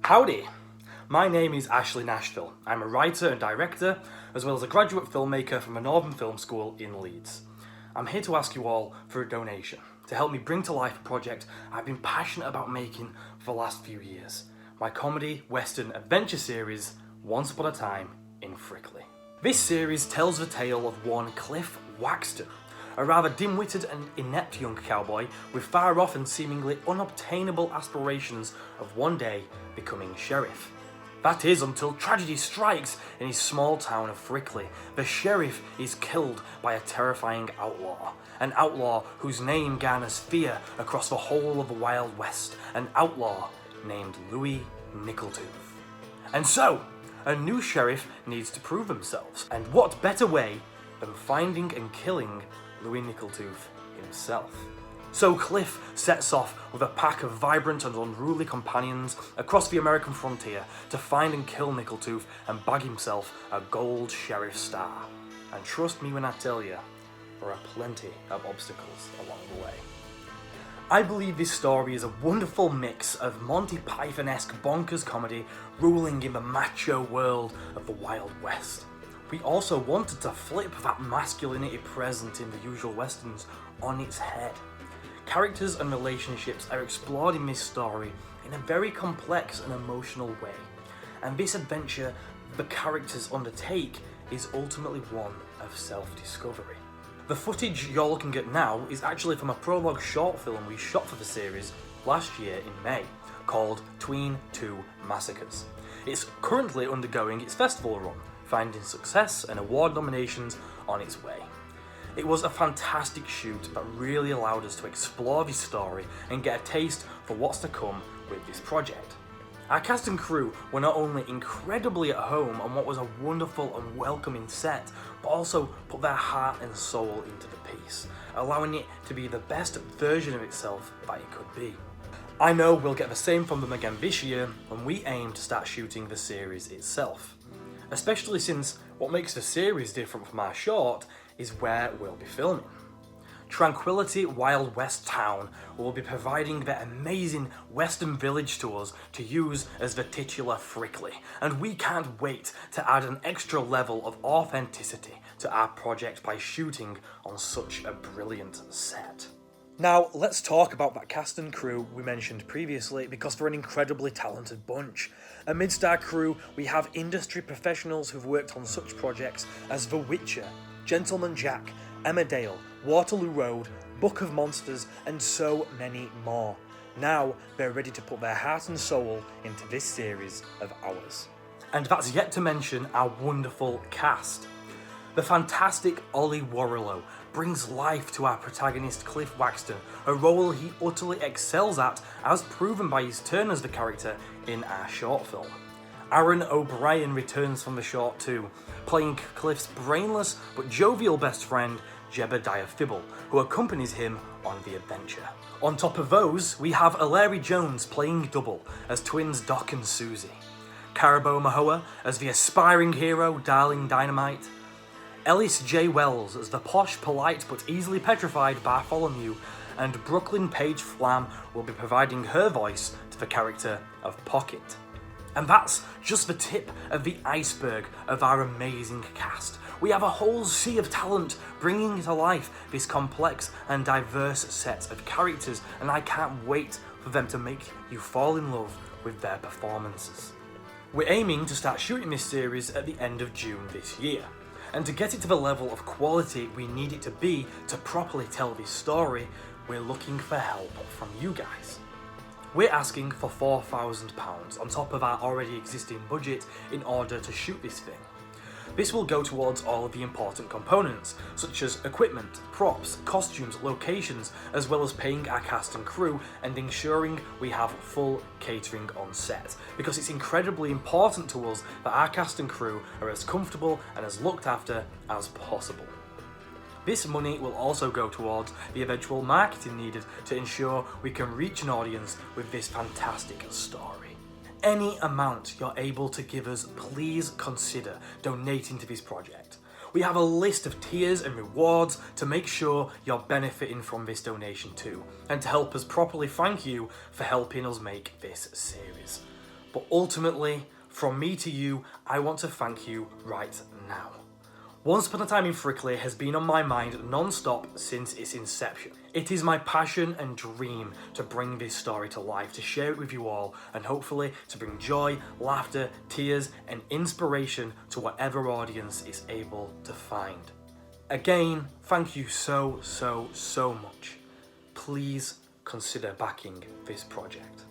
Howdy! My name is Ashley Nashville. I'm a writer and director, as well as a graduate filmmaker from a Northern Film School in Leeds. I'm here to ask you all for a donation to help me bring to life a project I've been passionate about making for the last few years. My comedy, western, adventure series, Once Upon a Time in Frickley. This series tells the tale of one Cliff Waxton, a rather dim-witted and inept young cowboy with far-off and seemingly unobtainable aspirations of one day becoming sheriff. That is, until tragedy strikes in his small town of Frickley. The sheriff is killed by a terrifying outlaw. An outlaw whose name garners fear across the whole of the Wild West. An outlaw named Louis Nickeltooth. And so, a new sheriff needs to prove themselves. And what better way than finding and killing Louis Nickeltooth himself? So Cliff sets off with a pack of vibrant and unruly companions across the American frontier to find and kill Nickeltooth and bag himself a gold sheriff star. And trust me when I tell you, there are plenty of obstacles along the way. I believe this story is a wonderful mix of Monty Python-esque bonkers comedy ruling in the macho world of the Wild West. We also wanted to flip that masculinity present in the usual westerns on its head. Characters and relationships are explored in this story in a very complex and emotional way, and this adventure the characters undertake is ultimately one of self-discovery. The footage you're looking at now is actually from a prologue short film we shot for the series last year in May, called Tween Two Massacres. It's currently undergoing its festival run, finding success and award nominations on its way. It was a fantastic shoot that really allowed us to explore this story and get a taste for what's to come with this project. Our cast and crew were not only incredibly at home on what was a wonderful and welcoming set, but also put their heart and soul into the piece, allowing it to be the best version of itself that it could be. I know we'll get the same from them again this year when we aim to start shooting the series itself. Especially since what makes the series different from our short is where we'll be filming. Tranquility Wild West Town will be providing their amazing western village tours to use as the titular Frickley, and we can't wait to add an extra level of authenticity to our project by shooting on such a brilliant set. Now, let's talk about that cast and crew we mentioned previously, because they're an incredibly talented bunch. Amidst our crew, we have industry professionals who've worked on such projects as The Witcher, Gentleman Jack, Emmerdale, Waterloo Road, Book of Monsters, and so many more. Now, they're ready to put their heart and soul into this series of ours. And that's yet to mention our wonderful cast. The fantastic Ollie Warrilow brings life to our protagonist Cliff Waxton, a role he utterly excels at, as proven by his turn as the character in our short film. Aaron O'Brien returns from the short too, playing Cliff's brainless but jovial best friend, Jebediah Fibble, who accompanies him on the adventure. On top of those, we have Larry Jones playing double as twins Doc and Susie, Carabo Mahoa as the aspiring hero Darling Dynamite, Ellis J. Wells as the posh, polite but easily petrified Bartholomew, and Brooklyn Page Flam will be providing her voice to the character of Pocket. And that's just the tip of the iceberg of our amazing cast. We have a whole sea of talent bringing to life this complex and diverse set of characters, and I can't wait for them to make you fall in love with their performances. We're aiming to start shooting this series at the end of June this year. And to get it to the level of quality we need it to be to properly tell this story, we're looking for help from you guys. We're asking for £4,000 on top of our already existing budget in order to shoot this thing. This will go towards all of the important components, such as equipment, props, costumes, locations, as well as paying our cast and crew and ensuring we have full catering on set, because it's incredibly important to us that our cast and crew are as comfortable and as looked after as possible. This money will also go towards the eventual marketing needed to ensure we can reach an audience with this fantastic story. Any amount you're able to give us, please consider donating to this project. We have a list of tiers and rewards to make sure you're benefiting from this donation too, and to help us properly thank you for helping us make this series. But ultimately, from me to you, I want to thank you right now. Once Upon a Time in Frickley has been on my mind non-stop since its inception. It is my passion and dream to bring this story to life, to share it with you all, and hopefully to bring joy, laughter, tears, and inspiration to whatever audience is able to find. Again, thank you so much. Please consider backing this project.